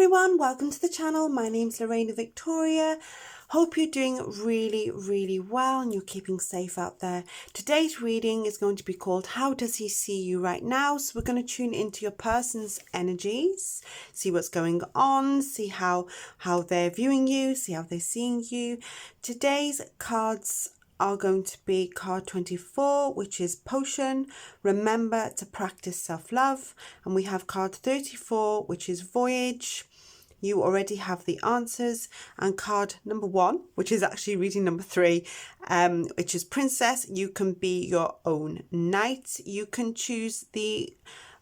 everyone, welcome to the channel. My name's Lorena Victoria. Hope you're doing really well and you're keeping safe out there. Today's reading is going to be called How Does He See You Right Now? So we're going to tune into your person's energies, see what's going on, see how they're viewing you, see how they're seeing you. Today's cards are going to be card 24, which is Potion, Remember to Practice Self-Love. And we have card 34, which is Voyage. You already have the answers. And card number 1, which is actually reading number 3, which is Princess. You can be your own knight. You can choose the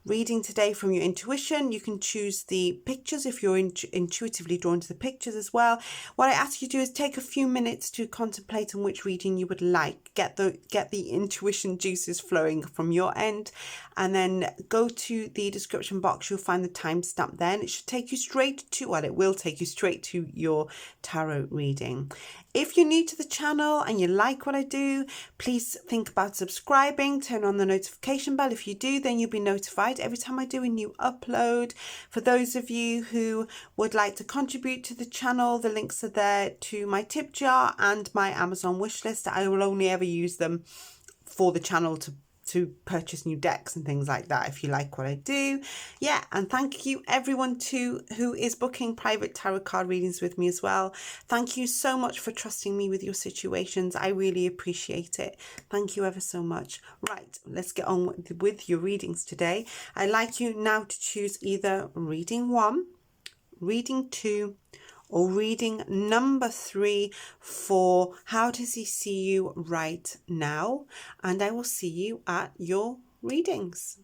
reading today from your intuition. You can choose the pictures if you're intuitively drawn to the pictures as well. What I ask you to do is take a few minutes to contemplate on which reading you would like. Get the intuition juices flowing from your end, and then go to the description box. You'll find the timestamp there, and it should take you straight to, well, it will take you straight to your tarot reading. If you're new to the channel and you like what I do, please think about subscribing, turn on the notification bell. If you do, then you'll be notified every time I do a new upload. For those of you who would like to contribute to the channel, the links are there to my tip jar and my Amazon wishlist. I will only ever use them for the channel to purchase new decks and things like that if you like what I do. Yeah, and thank you everyone too who is booking private tarot card readings with me as well. Thank you so much for trusting me with your situations. I really appreciate it. Thank you ever so much. Right, let's get on with your readings today. I'd like you now to choose either reading 1, reading 2, or reading number 3 for How Does He See You Right Now? And I will see you at your readings.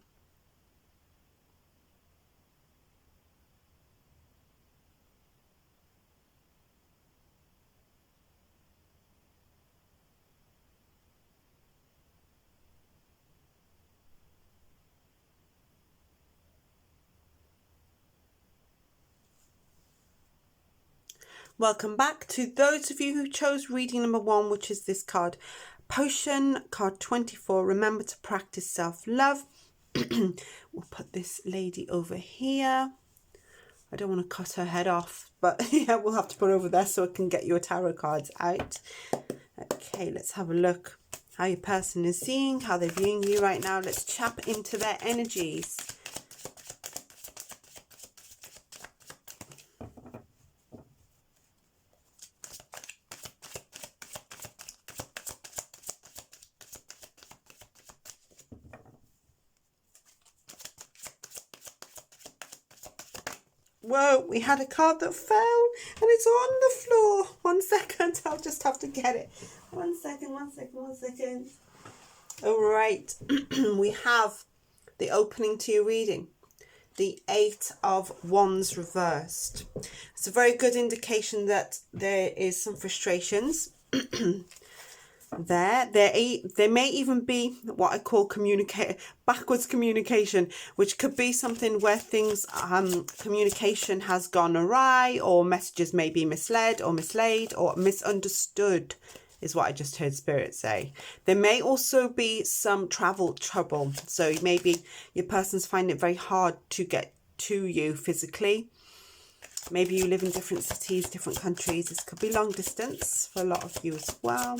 Welcome back to those of you who chose reading number 1, which is this card, Potion, card 24, Remember to Practice Self-Love. We'll put this lady over here. I don't want to cut her head off, but yeah, we'll have to put her over there so I can get your tarot cards out. Okay, let's have a look how your person is seeing, how they're viewing you right now. Let's tap into their energies. Whoa, we had a card that fell and it's on the floor. 1 second, I'll just have to get it. 1 second. All right, we have the opening to your reading, the 8 of Wands reversed. It's a very good indication that there is some frustrations there may even be what I call backwards communication, which could be something where things communication has gone awry, or messages may be misled or mislaid or misunderstood, is what I just heard Spirit say. There may also be some travel trouble, so maybe your person's finding it very hard to get to you physically. Maybe you live in different cities, different countries. This could be long distance for a lot of you as well.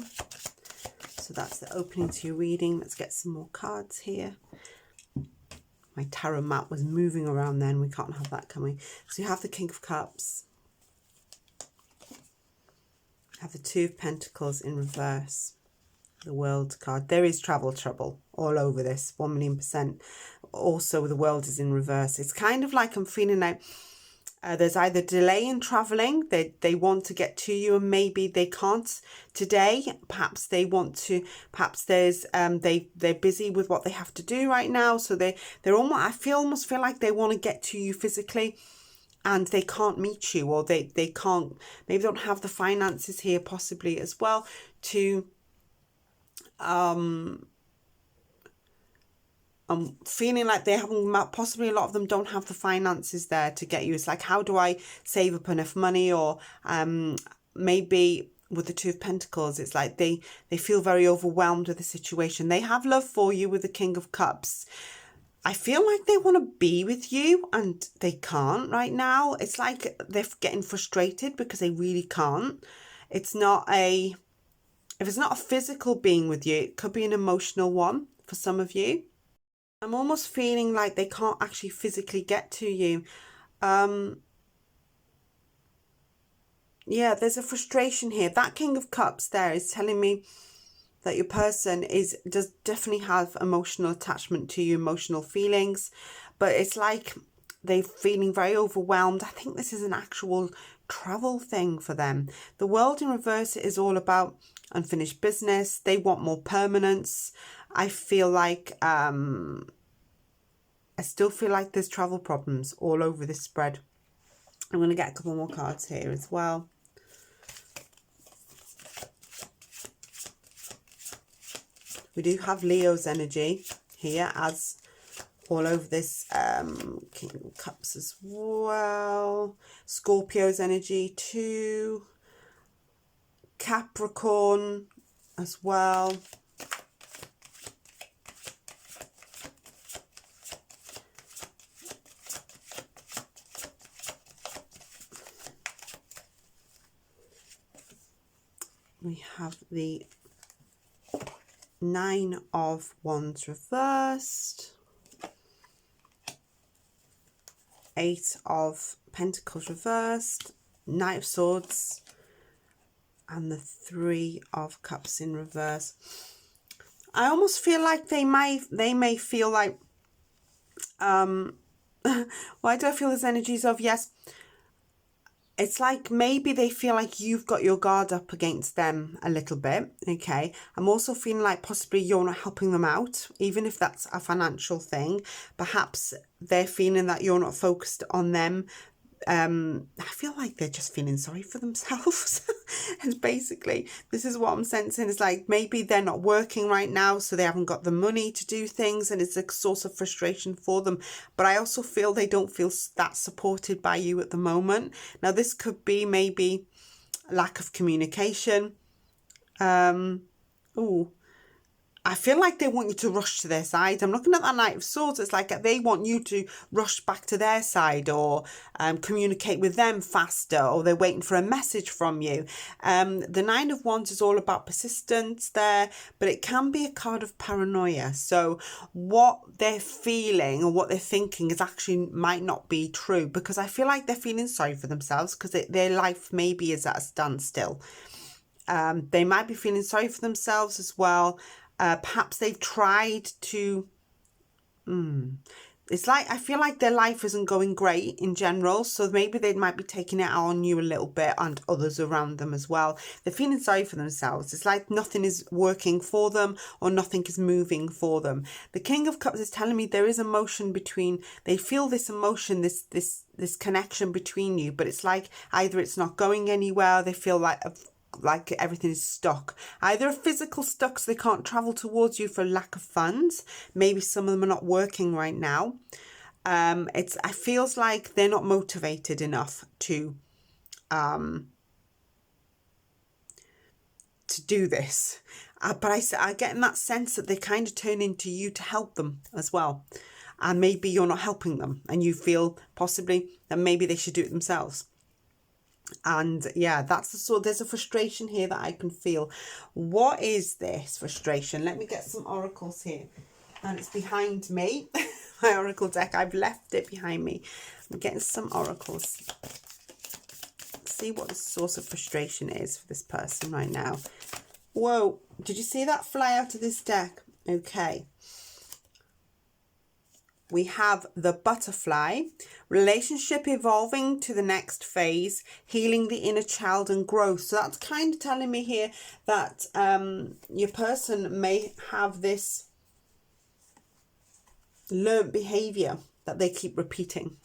So that's the opening to your reading. Let's get some more cards here. My tarot mat was moving around then. We can't have that coming. So you have the King of Cups. You have the 2 of Pentacles in reverse. The World card. There is travel trouble all over this, 1,000,000%. Also, the World is in reverse. It's kind of like I'm feeling like there's either delay in traveling, they want to get to you and maybe they can't today. Perhaps they want to, perhaps there's they're busy with what they have to do right now, so they're almost feel like they want to get to you physically and they can't meet you, or they can't, maybe don't have the finances here possibly as well to I'm feeling like they haven't, possibly a lot of them don't have the finances there to get you. It's like, how do I save up enough money? Or maybe with the 2 of Pentacles, it's like they feel very overwhelmed with the situation. They have love for you with the King of Cups. I feel like they want to be with you and they can't right now. It's like they're getting frustrated because they really can't. It's not a, if it's not a physical being with you, it could be an emotional one for some of you. I'm almost feeling like they can't actually physically get to you. Yeah, there's a frustration here. That King of Cups there is telling me that your person does definitely have emotional attachment to you, emotional feelings, but it's like they're feeling very overwhelmed. I think this is an actual travel thing for them. The World in reverse is all about unfinished business. They want more permanence. I feel like I still feel like there's travel problems all over this spread. I'm going to get a couple more cards here as well. We do have Leo's energy here as all over this King of Cups as well. Scorpio's energy too. Capricorn as well. We have the Nine of Wands reversed, Eight of Pentacles reversed, Knight of Swords, and the Three of Cups in reverse. I almost feel like they may feel like, why do I feel there's energies of, yes, it's like maybe they feel like you've got your guard up against them a little bit, okay? I'm also feeling like possibly you're not helping them out, even if that's a financial thing. Perhaps they're feeling that you're not focused on them. I feel like they're just feeling sorry for themselves. And basically, this is what I'm sensing. It's like maybe they're not working right now, so they haven't got the money to do things, and it's a source of frustration for them. But I also feel they don't feel that supported by you at the moment. Now, this could be maybe lack of communication. I feel like they want you to rush to their side. I'm looking at that Knight of Swords. It's like they want you to rush back to their side, or communicate with them faster, or they're waiting for a message from you. The Nine of Wands is all about persistence there, but it can be a card of paranoia. So what they're feeling or what they're thinking is actually might not be true, because I feel like they're feeling sorry for themselves because their life maybe is at a standstill. They might be feeling sorry for themselves as well. Perhaps they've tried to, it's like, I feel like their life isn't going great in general. So maybe they might be taking it out on you a little bit and others around them as well. They're feeling sorry for themselves. It's like nothing is working for them or nothing is moving for them. The King of Cups is telling me there is emotion between, they feel this emotion, this connection between you, but it's like either it's not going anywhere, they feel like everything is stuck. Either a physical stuck, so they can't travel towards you for lack of funds. Maybe some of them are not working right now. It feels like they're not motivated enough to do this. But I get in that sense that they kind of turn into you to help them as well. And maybe you're not helping them, and you feel possibly that maybe they should do it themselves. And yeah, there's a frustration here that I can feel. What is this frustration? Let me get some oracles here. And it's behind me. My oracle deck, I've left it behind me. I'm getting some oracles. See what the source of frustration is for this person right now. Whoa, did you see that fly out of this deck? Okay. We have the Butterfly, relationship evolving to the next phase, healing the inner child and growth. So that's kind of telling me here that your person may have this learned behavior that they keep repeating.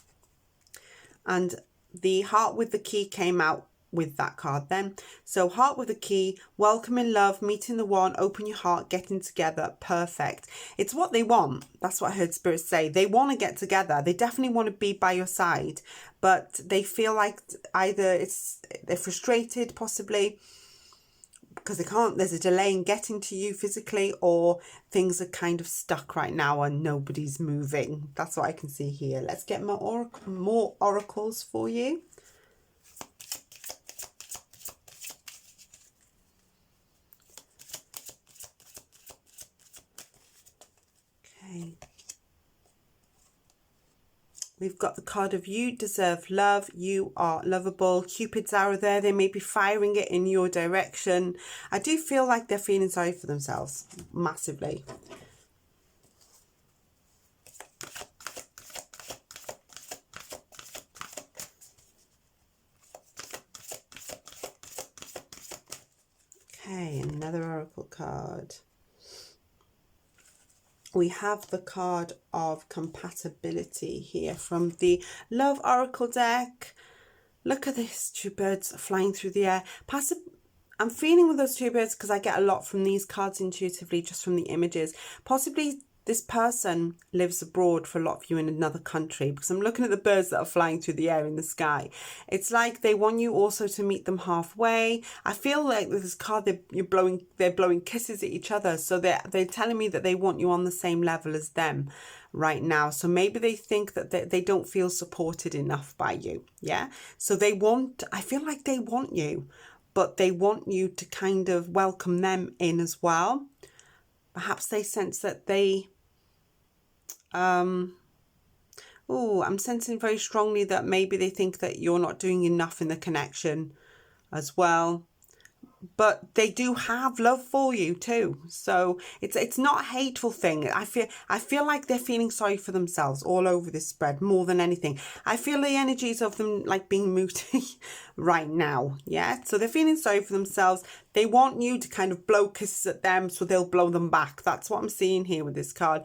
And the Heart with the Key came out with that card then. So Heart with a Key, welcoming love, meeting the one, open your heart, getting together, perfect. It's what they want. That's what I heard Spirit say. They want to get together. They definitely want to be by your side, but they feel like either they're frustrated possibly, because they can't, there's a delay in getting to you physically, or things are kind of stuck right now and nobody's moving. That's what I can see here. Let's get more oracles for you. Okay. We've got the card of you deserve love. You are lovable. Cupid's arrow there. They may be firing it in your direction. I do feel like they're feeling sorry for themselves massively. Okay, another oracle card. We have the card of compatibility here from the Love Oracle deck. Look at this, two birds flying through the air. I'm feeling with those two birds because I get a lot from these cards intuitively, just from the images. Possibly this person lives abroad for a lot of you in another country, because I'm looking at the birds that are flying through the air in the sky. It's like they want you also to meet them halfway. I feel like with this card, they're blowing kisses at each other. So they're telling me that they want you on the same level as them right now. So maybe they think that they don't feel supported enough by you. Yeah. So I feel like they want you, but they want you to kind of welcome them in as well. Perhaps they sense that I'm sensing very strongly that maybe they think that you're not doing enough in the connection as well. But they do have love for you too. So it's not a hateful thing. I feel like they're feeling sorry for themselves all over this spread more than anything. I feel the energies of them like being moody right now. Yeah. So they're feeling sorry for themselves. They want you to kind of blow kisses at them so they'll blow them back. That's what I'm seeing here with this card.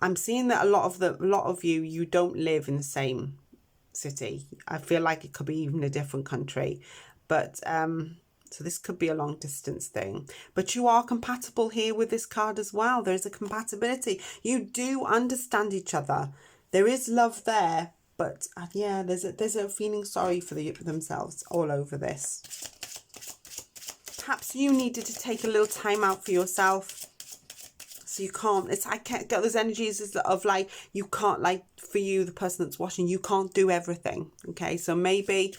I'm seeing that a lot of you don't live in the same city. I feel like it could be even a different country. But so this could be a long distance thing, but you are compatible here with this card as well. There's a compatibility. You do understand each other. There is love there, but yeah, there's a feeling sorry for themselves all over this. Perhaps you needed to take a little time out for yourself. So you can't, I can't get those energies of like, you can't, like for you, the person that's watching, you can't do everything. Okay. So maybe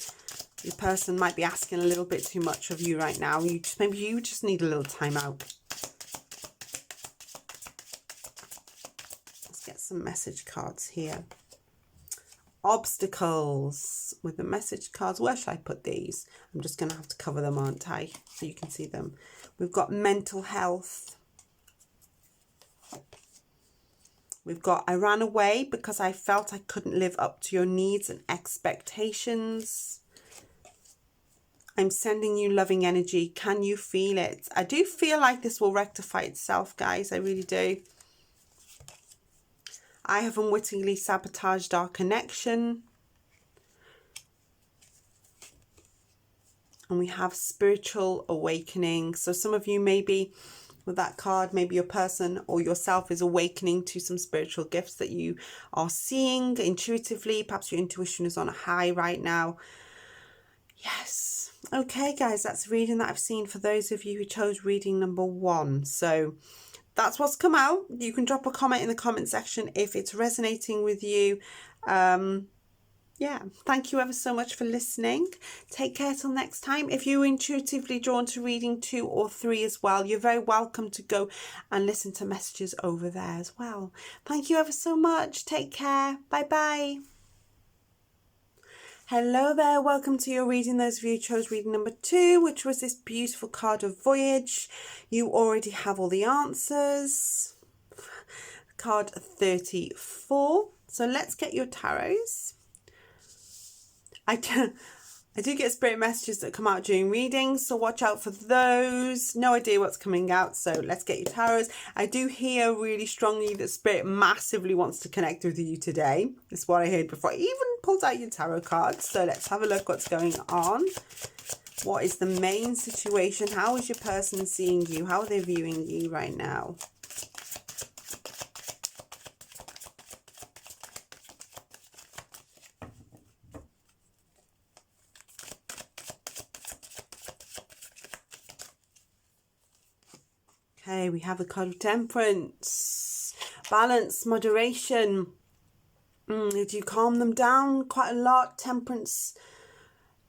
your person might be asking a little bit too much of you right now. Maybe you just need a little time out. Let's get some message cards here. Obstacles with the message cards. Where should I put these? I'm just going to have to cover them, aren't I? So you can see them. We've got mental health. We've got, I ran away because I felt I couldn't live up to your needs and expectations. I'm sending you loving energy. Can you feel it? I do feel like this will rectify itself, guys. I really do. I have unwittingly sabotaged our connection. And we have spiritual awakening. So some of you maybe with that card, maybe your person or yourself is awakening to some spiritual gifts that you are seeing intuitively. Perhaps your intuition is on a high right now. Yes. Okay, guys, that's reading that I've seen for those of you who chose reading number 1. So that's what's come out. You can drop a comment in the comment section if it's resonating with you. Yeah, thank you ever so much for listening. Take care till next time. If you're intuitively drawn to reading 2 or 3 as well, you're very welcome to go and listen to messages over there as well. Thank you ever so much. Take care. Bye-bye. Hello there, welcome to your reading. Those of you who chose reading number 2, which was this beautiful card of Voyage. You already have all the answers. Card 34. So let's get your tarots. I do get spirit messages that come out during readings, so watch out for those. No idea what's coming out, so let's get your tarots. I do hear really strongly that spirit massively wants to connect with you today. That's what I heard before I even pulled out your tarot cards. So let's have a look what's going on. What is the main situation? How is your person seeing you? How are they viewing you right now? Okay, we have the card of Temperance. Balance, moderation. Do you calm them down quite a lot? Temperance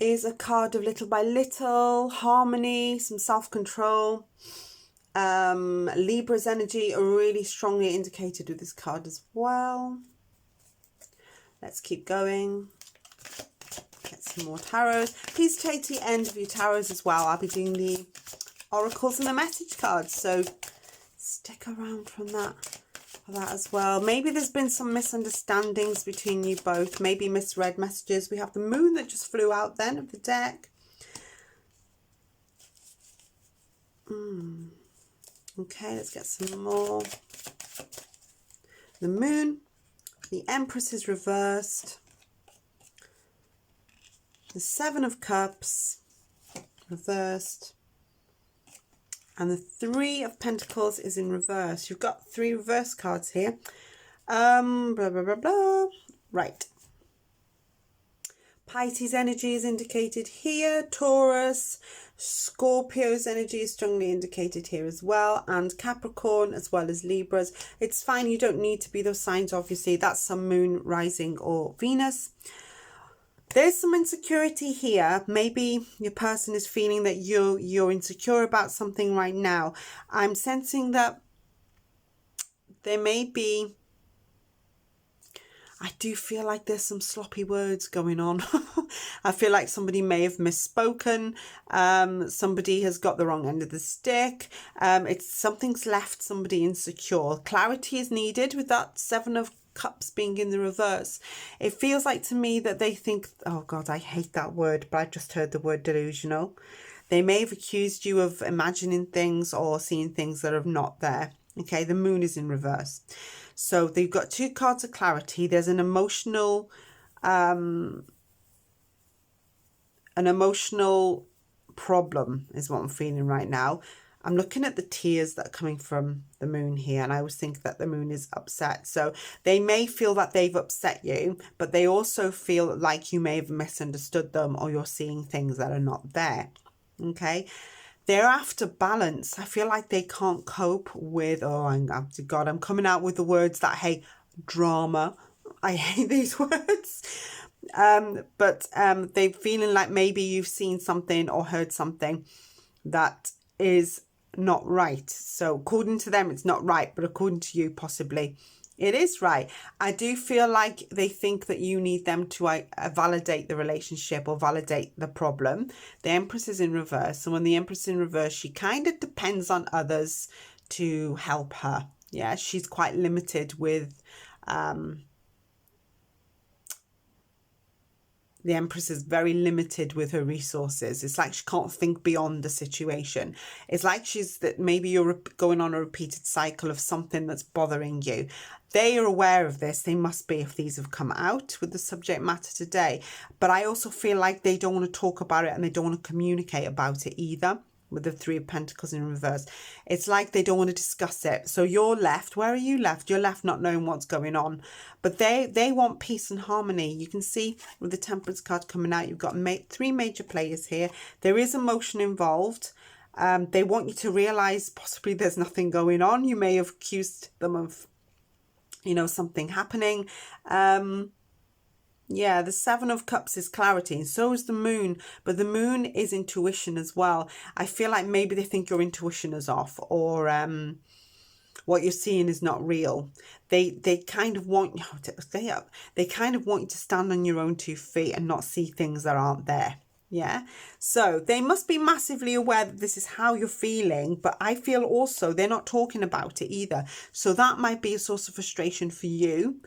is a card of little by little, harmony, some self-control. Libra's energy are really strongly indicated with this card as well. Let's keep going. Get some more tarots. Please take the end of your tarots as well. I'll be doing the oracles and the message cards, so stick around for that as well. Maybe there's been some misunderstandings between you both, maybe misread messages. We have the moon that just flew out then of the deck. Okay, let's get some more. The moon, the Empress is reversed, the Seven of Cups reversed, and the Three of Pentacles is in reverse. You've got 3 reverse cards here. Blah, blah, blah, blah. Right. Pisces energy is indicated here. Taurus, Scorpio's energy is strongly indicated here as well. And Capricorn as well as Libras. It's fine. You don't need to be those signs, obviously. That's some moon, rising or Venus. There's some insecurity here. Maybe your person is feeling that you're insecure about something right now. I'm sensing that there may be, I do feel like there's some sloppy words going on. I feel like somebody may have misspoken. Somebody has got the wrong end of the stick. Something's left somebody insecure. Clarity is needed with that Seven of Cups being in the reverse. It feels like to me that they think, oh God, I hate that word, but I just heard the word delusional. They may have accused you of imagining things or seeing things that are not there. Okay, the moon is in reverse. So they've got 2 cards of clarity. There's an emotional problem is what I'm feeling right now. I'm looking at the tears that are coming from the moon here, and I always think that the moon is upset. So they may feel that they've upset you, but they also feel like you may have misunderstood them, or you're seeing things that are not there. Okay. They're after balance. I feel like they can't cope with, God, I'm coming out with the words that I hate. Drama. I hate these words. But they're feeling like maybe you've seen something or heard something that is not right. So according to them, it's not right, but according to you, possibly it is right. I do feel like they think that you need them to validate the relationship or validate the problem. The Empress is in reverse. And when the Empress is in reverse, she kind of depends on others to help her. Yeah, she's quite limited with the Empress is very limited with her resources. It's like she can't think beyond the situation. It's like maybe you're going on a repeated cycle of something that's bothering you. They are aware of this. They must be if these have come out with the subject matter today. But I also feel like they don't want to talk about it and they don't want to communicate about it either. With the Three of Pentacles in reverse, it's like they don't want to discuss it. So you're left, where are you left? You're left not knowing what's going on, but they want peace and harmony. You can see with the Temperance card coming out, you've got 3 major players here. There is emotion involved. They want you to realize possibly there's nothing going on. You may have accused them of, something happening. Yeah, the Seven of Cups is clarity, and so is the moon, but the moon is intuition as well. I feel like maybe they think your intuition is off, or what you're seeing is not real. They kind of want you to stand on your own 2 feet and not see things that aren't there. Yeah, so they must be massively aware that this is how you're feeling, but I feel also they're not talking about it either. So that might be a source of frustration for you.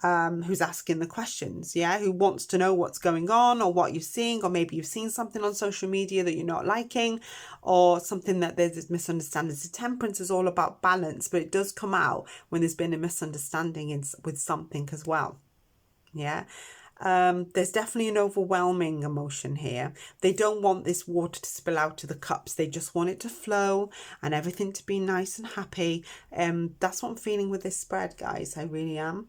Who's asking the questions, yeah, who wants to know what's going on or what you're seeing, or maybe you've seen something on social media that you're not liking, or something that there's this misunderstanding. So Temperance is all about balance, but it does come out when there's been a misunderstanding with something as well. Yeah. There's definitely an overwhelming emotion here. They don't want this water to spill out of the cups. They just want it to flow and everything to be nice and happy. That's what I'm feeling with this spread, guys. I really am.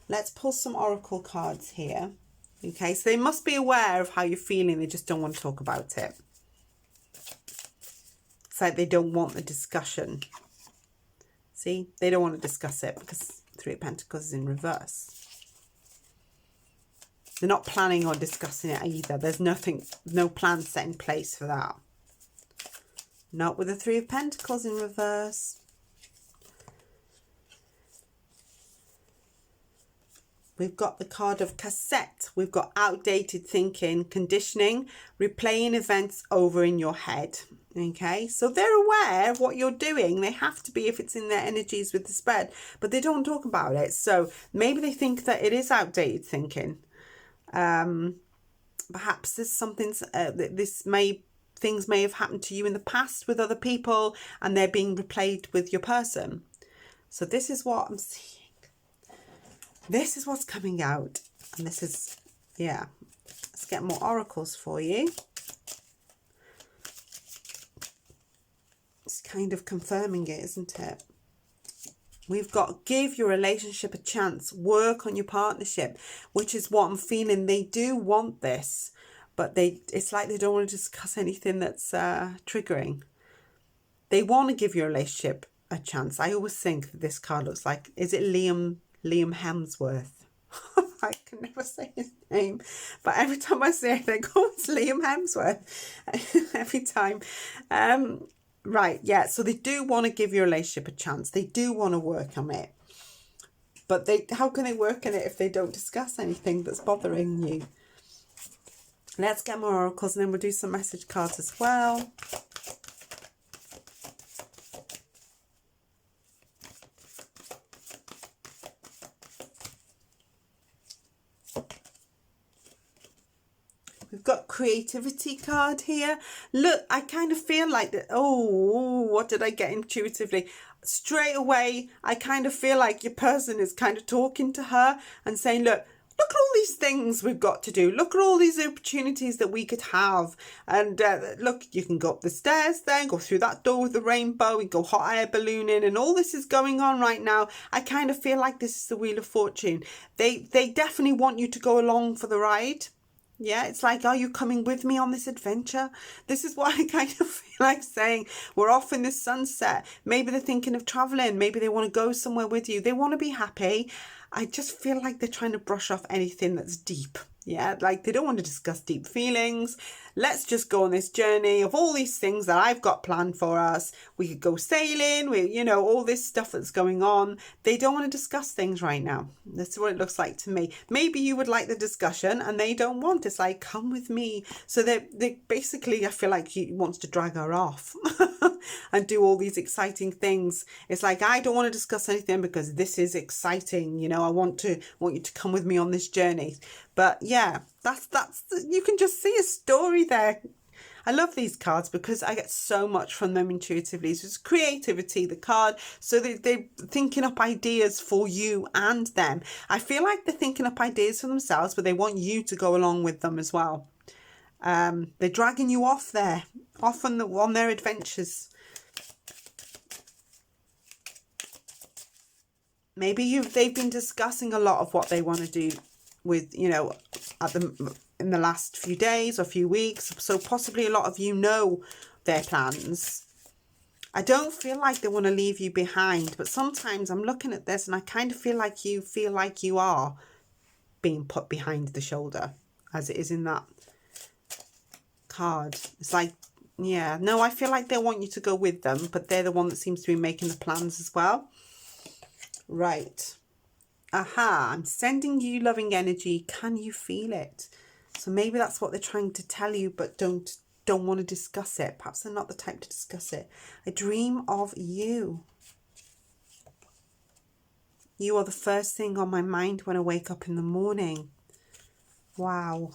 Let's pull some oracle cards here. Okay, so they must be aware of how you're feeling. They just don't want to talk about it. It's like they don't want the discussion. See, they don't want to discuss it because Three of Pentacles is in reverse. They're not planning on discussing it either. There's no plan set in place for that. Not with the Three of Pentacles in reverse. We've got the card of cassette. We've got outdated thinking, conditioning, replaying events over in your head. Okay, so they're aware of what you're doing. They have to be if it's in their energies with the spread, but they don't talk about it. So maybe they think that it is outdated thinking. Perhaps there's something, things may have happened to you in the past with other people and they're being replayed with your person. So this is what I'm seeing. This is what's coming out. And this is, yeah. Let's get more oracles for you. It's kind of confirming it, isn't it? We've got give your relationship a chance. Work on your partnership, which is what I'm feeling. They do want this, but it's like they don't want to discuss anything that's triggering. They want to give your relationship a chance. I always think that this card looks like, is it Liam Hemsworth? I can never say his name, but every time I say it, I think, oh, it's Liam Hemsworth. Every time. Right, yeah, so they do want to give your relationship a chance. They do want to work on it. But how can they work on it if they don't discuss anything that's bothering you? Let's get more oracles and then we'll do some message cards as well. We've got creativity card here. Look, I kind of feel like that. Oh, what did I get intuitively? Straight away, I kind of feel like your person is kind of talking to her and saying, look at all these things we've got to do. Look at all these opportunities that we could have. And look, you can go up the stairs there, go through that door with the rainbow and go hot air ballooning, and all this is going on right now. I kind of feel like this is the Wheel of Fortune. They definitely want you to go along for the ride. Yeah, it's like, are you coming with me on this adventure? This is what I kind of feel like saying. We're off in the sunset. Maybe they're thinking of traveling. Maybe they want to go somewhere with you. They want to be happy. I just feel like they're trying to brush off anything that's deep. Yeah, like they don't want to discuss deep feelings. Let's just go on this journey of all these things that I've got planned for us. We could go sailing, all this stuff that's going on. They don't want to discuss things right now. That's what it looks like to me. Maybe you would like the discussion and they don't want. It's like, come with me. So they basically, I feel like he wants to drag her off and do all these exciting things. It's like, I don't want to discuss anything because this is exciting. I want you to come with me on this journey. But yeah, that's you can just see a story there. I love these cards because I get so much from them intuitively. So it's creativity, the card. So they're thinking up ideas for you and them. I feel like they're thinking up ideas for themselves, but they want you to go along with them as well. They're dragging you off there, off on their adventures. Maybe they've been discussing a lot of what they want to do with, in the last few days or few weeks. So possibly a lot of you know their plans. I don't feel like they want to leave you behind, but sometimes I'm looking at this and I kind of feel like you are being put behind the shoulder, as it is in that card. It's like, yeah, no, I feel like they want you to go with them, but they're the one that seems to be making the plans as well. Right. Aha, I'm sending you loving energy. Can you feel it? So maybe that's what they're trying to tell you, but don't want to discuss it. Perhaps they're not the type to discuss it. I dream of you. You are the first thing on my mind when I wake up in the morning. Wow.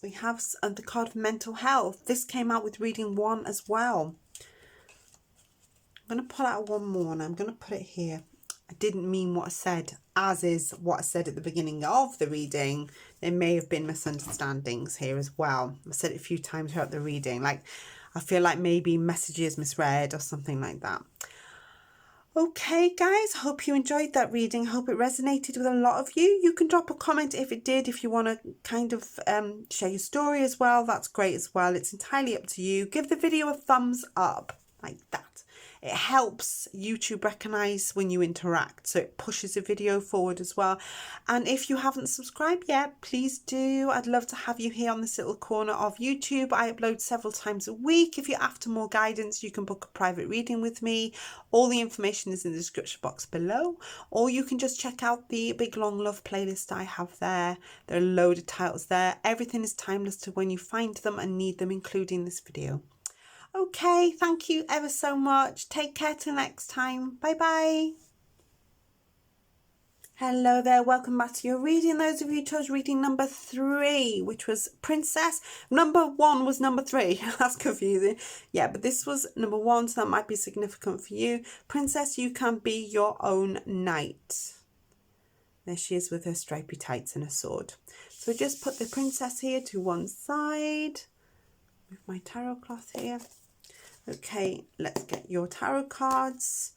We have the card of mental health. This came out with reading 1 as well. I'm going to pull out one more and I'm going to put it here. I didn't mean what I said, as is what I said at the beginning of the reading. There may have been misunderstandings here as well. I said it a few times throughout the reading. Like, I feel like maybe messages misread or something like that. Okay, guys, hope you enjoyed that reading. Hope it resonated with a lot of you. You can drop a comment if it did, if you want to kind of share your story as well. That's great as well. It's entirely up to you. Give the video a thumbs up like that. It helps YouTube recognize when you interact, so it pushes the video forward as well. And if you haven't subscribed yet, please do. I'd love to have you here on this little corner of YouTube. I upload several times a week. If you're after more guidance, you can book a private reading with me. All the information is in the description box below, or you can just check out the Big Long Love playlist I have there. There are a load of titles there. Everything is timeless to when you find them and need them, including this video. Okay, thank you ever so much. Take care till next time. Bye bye. Hello there, welcome back to your reading. Those of you who chose reading number 3, which was Princess. Number 1 was number 3. That's confusing. Yeah, but this was number 1, so that might be significant for you. Princess, you can be your own knight. There she is with her stripy tights and a sword. So just put the princess here to one side. With my tarot cloth here. Okay, let's get your tarot cards.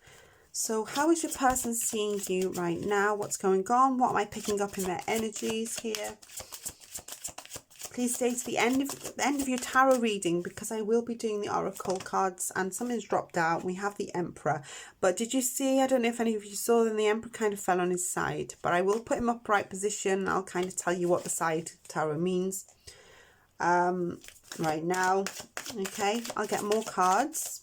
So how is your person seeing you right now? What's going on? What am I picking up in their energies here? Please stay to the end of your tarot reading, because I will be doing the oracle cards and something's dropped out. We have the Emperor. But did you see, I don't know if any of you saw, then the Emperor kind of fell on his side. But I will put him upright position. I'll kind of tell you what the side tarot means. Right now. Okay, I'll get more cards.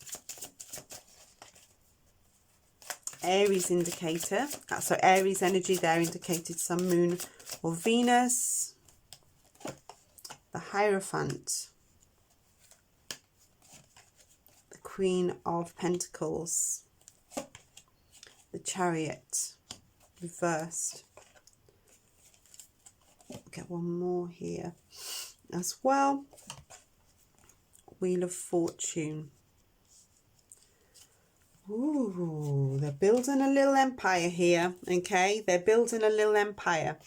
Aries indicator. So Aries energy there indicated Sun, Moon or Venus. The Hierophant. The Queen of Pentacles. The Chariot. Reversed. Get one more here as well. Wheel of Fortune. Ooh, they're building a little empire here, okay? They're building a little empire.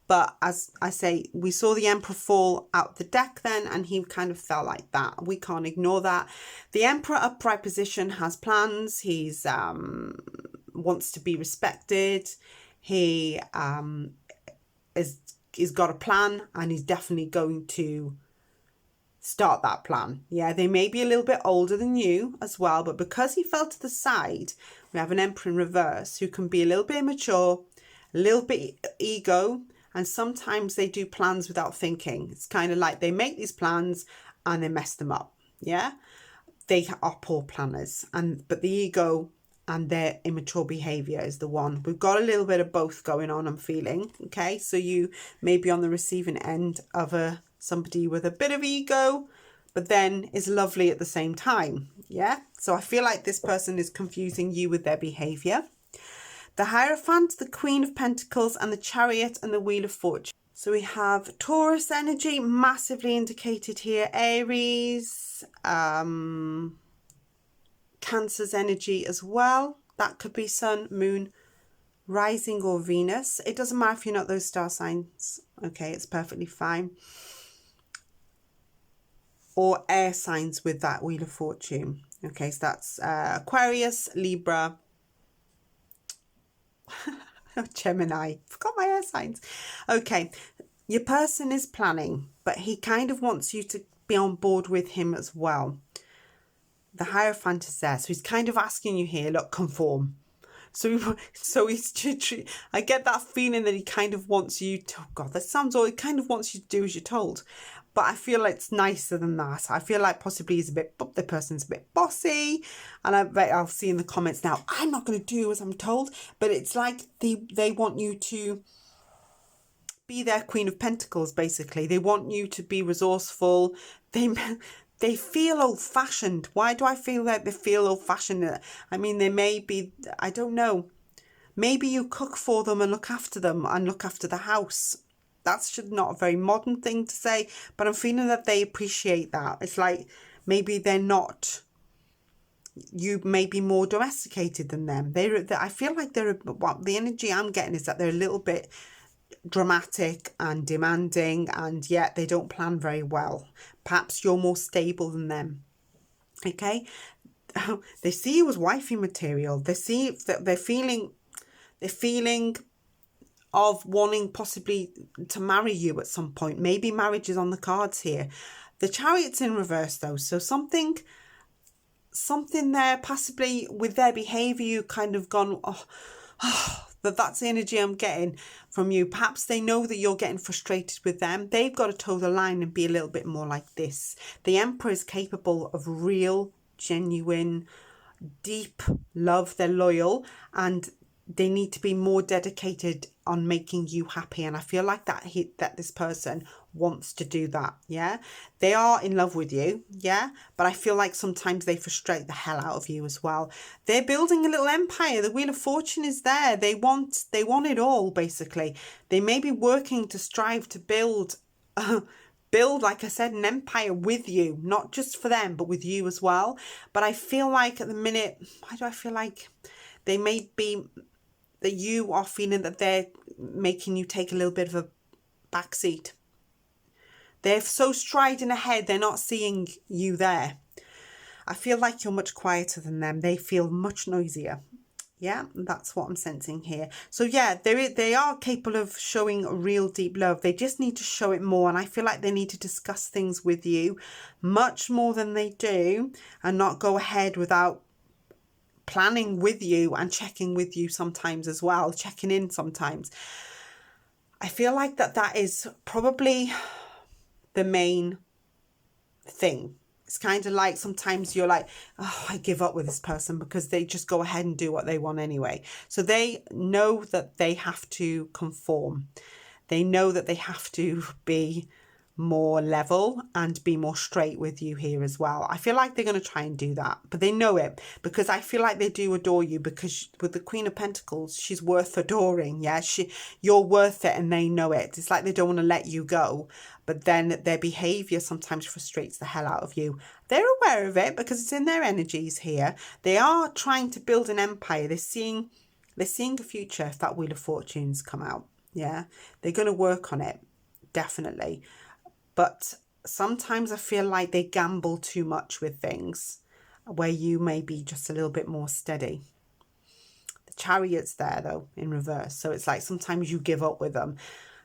But as I say, we saw the Emperor fall out the deck then, and he kind of fell like that. We can't ignore that. The Emperor upright position has plans. He's wants to be respected. He is got a plan, and he's definitely going to start that plan. Yeah, they may be a little bit older than you as well, but because he fell to the side, we have an Emperor in reverse who can be a little bit immature, a little bit ego, and sometimes they do plans without thinking. It's kind of like they make these plans and they mess them up. Yeah, they are poor planners, but the ego and their immature behavior is the one. We've got a little bit of both going on, I'm feeling. Okay, so you may be on the receiving end of somebody with a bit of ego, but then is lovely at the same time. Yeah, so I feel like this person is confusing you with their behavior. The Hierophant, the Queen of Pentacles, and the Chariot and the Wheel of Fortune. So we have Taurus energy massively indicated here. Aries, Cancer's energy as well. That could be Sun, Moon, Rising or Venus. It doesn't matter if you're not those star signs. Okay, it's perfectly fine. Or air signs with that Wheel of Fortune. Okay, so that's Aquarius, Libra, Gemini. Forgot my air signs. Okay, your person is planning, but he kind of wants you to be on board with him as well. The Hierophant is there, so he's kind of asking you here, look, conform. So he's, I get that feeling that he kind of wants you to, oh God, that sounds all, he kind of wants you to do as you're told. But I feel like it's nicer than that. I feel like possibly he's the person's a bit bossy. And I'll see in the comments now, I'm not going to do as I'm told. But it's like they want you to be their Queen of Pentacles, basically. They want you to be resourceful. They feel old-fashioned. Why do I feel like they feel old-fashioned? I mean, they may be, I don't know. Maybe you cook for them and look after them and look after the house. That's not a very modern thing to say, but I'm feeling that they appreciate that. It's like maybe they're not, you may be more domesticated than them. I feel like the energy I'm getting is that they're a little bit dramatic and demanding, and yet they don't plan very well. Perhaps you're more stable than them. Okay, they see you as wifey material. They see that they're feeling of wanting possibly to marry you at some point. Maybe marriage is on the cards here. The Chariot's in reverse though, so something there possibly with their behavior you kind of gone, that's the energy I'm getting from you. Perhaps they know that you're getting frustrated with them. They've got to toe the line and be a little bit more like this. The Emperor is capable of real, genuine, deep love. They're loyal and they need to be more dedicated on making you happy. And I feel like that this person wants to do that. Yeah, they are in love with you. Yeah, but I feel like sometimes they frustrate the hell out of you as well. They're building a little empire. The Wheel of Fortune is there. They want it all, basically. They may be working to strive to build, like I said, an empire with you, not just for them, but with you as well. But I feel like at the minute, why do I feel like they may be, that you are feeling that they're making you take a little bit of a backseat. They're so striding ahead, they're not seeing you there. I feel like you're much quieter than them. They feel much noisier. Yeah, that's what I'm sensing here. So yeah, they are capable of showing real deep love. They just need to show it more. And I feel like they need to discuss things with you much more than they do and not go ahead without planning with you and checking with you sometimes as well, checking in sometimes. I feel like that is probably the main thing. It's kind of like sometimes you're like, oh, I give up with this person because they just go ahead and do what they want anyway. So they know that they have to conform. They know that they have to be more level and be more straight with you here as well. I feel like they're going to try and do that, but they know it because I feel like they do adore you, because with the Queen of Pentacles, she's worth adoring. Yeah, you're worth it and they know it. It's like they don't want to let you go, but then their behavior sometimes frustrates the hell out of you. They're aware of it because it's in their energies here. They are trying to build an empire. They're seeing a future if that Wheel of Fortune's come out. Yeah, they're going to work on it, definitely. But sometimes I feel like they gamble too much with things where you may be just a little bit more steady. The Chariot's there though in reverse. So it's like sometimes you give up with them.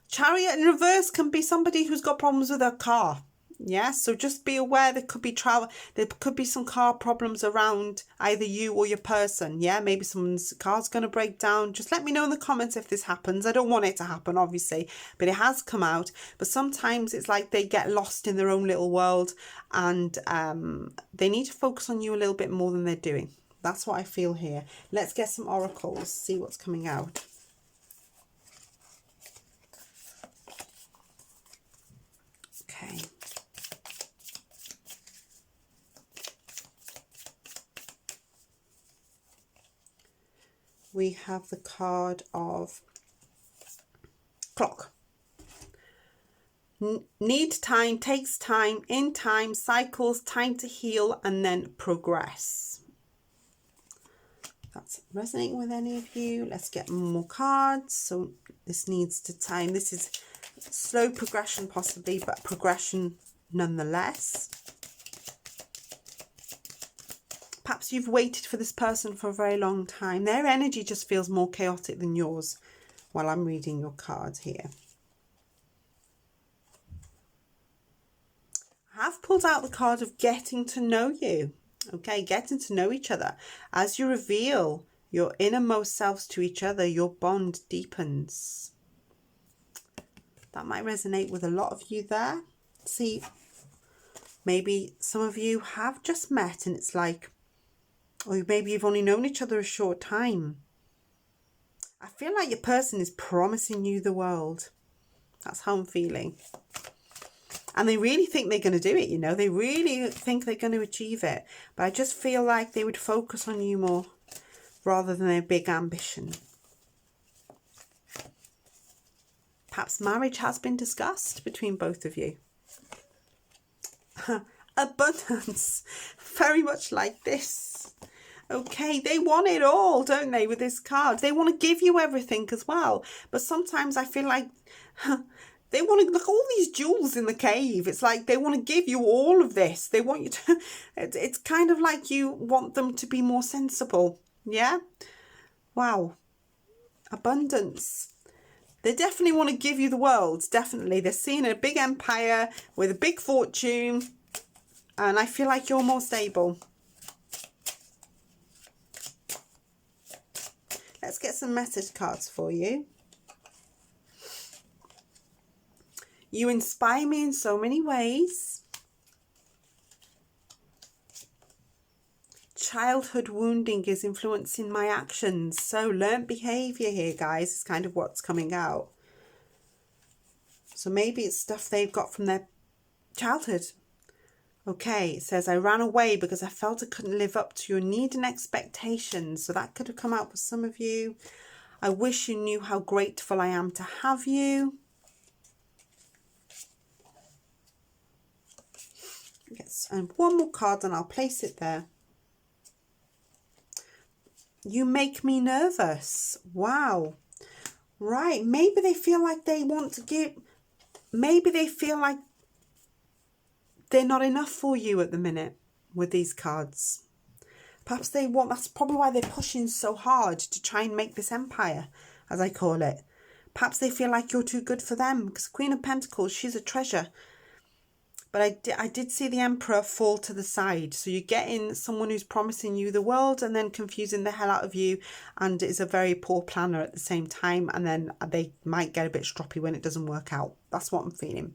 Chariot in reverse can be somebody who's got problems with their car. Yeah, so just be aware there could be some car problems around either you or your person. Yeah, maybe someone's car's going to break down. Just let me know in the comments if this happens. I don't want it to happen, obviously, but it has come out. But sometimes it's like they get lost in their own little world and they need to focus on you a little bit more than they're doing. That's what I feel here. Let's get some oracles, see what's coming out. Okay. We have the card of Clock. Need time, takes time, in time, cycles, time to heal, and then progress. That's resonating with any of you. Let's get more cards. So this needs to time. This is slow progression possibly, but progression nonetheless. Perhaps you've waited for this person for a very long time. Their energy just feels more chaotic than yours while I'm reading your cards here. I have pulled out the card of getting to know you. Okay, getting to know each other. As you reveal your innermost selves to each other, your bond deepens. That might resonate with a lot of you there. See, maybe some of you have just met and it's like, or maybe you've only known each other a short time. I feel like your person is promising you the world. That's how I'm feeling. And they really think they're going to do it, you know. They really think they're going to achieve it. But I just feel like they would focus on you more rather than their big ambition. Perhaps marriage has been discussed between both of you. Abundance. Very much like this. Okay, they want it all, don't they, with this card? They want to give you everything as well. But sometimes I feel like They want to look all these jewels in the cave. It's like they want to give you all of this. They want you to, it's kind of like you want them to be more sensible. Yeah. Wow. Abundance. They definitely want to give you the world. Definitely. They're seeing a big empire with a big fortune. And I feel like you're more stable. Let's get some message cards for you. You inspire me in so many ways. Childhood wounding is influencing my actions. So learned behavior here, guys, is kind of what's coming out. So maybe it's stuff they've got from their childhood. Okay, it says, I ran away because I felt I couldn't live up to your need and expectations. So that could have come out for some of you. I wish you knew how grateful I am to have you. Yes, and one more card and I'll place it there. You make me nervous. Wow. Right, maybe they feel like they want to give, maybe they feel like they're not enough for you at the minute with these cards. Perhaps they want, that's probably why they're pushing so hard to try and make this empire, as I call it. Perhaps they feel like you're too good for them, because Queen of Pentacles, she's a treasure. But I did see the Emperor fall to the side. So you're getting someone who's promising you the world and then confusing the hell out of you and is a very poor planner at the same time. And then they might get a bit stroppy when it doesn't work out. That's what I'm feeling.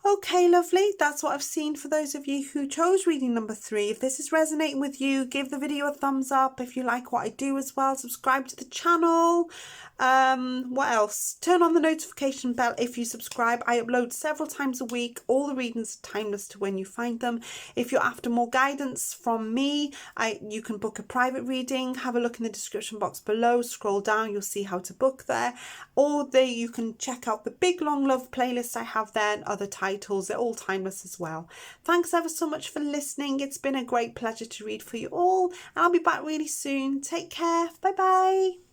Okay, lovely. That's what I've seen for those of you who chose reading number 3. If this is resonating with you, give the video a thumbs up. If you like what I do as well, subscribe to the channel. What else? Turn on the notification bell if you subscribe. I upload several times a week. All the readings are timeless to when you find them. If you're after more guidance from me, you can book a private reading. Have a look in the description box below. Scroll down, you'll see how to book there. Or you can check out the Big Long Love playlist I have there and other titles. They're all timeless as well. Thanks ever so much for listening. It's been a great pleasure to read for you all. And I'll be back really soon. Take care. Bye bye.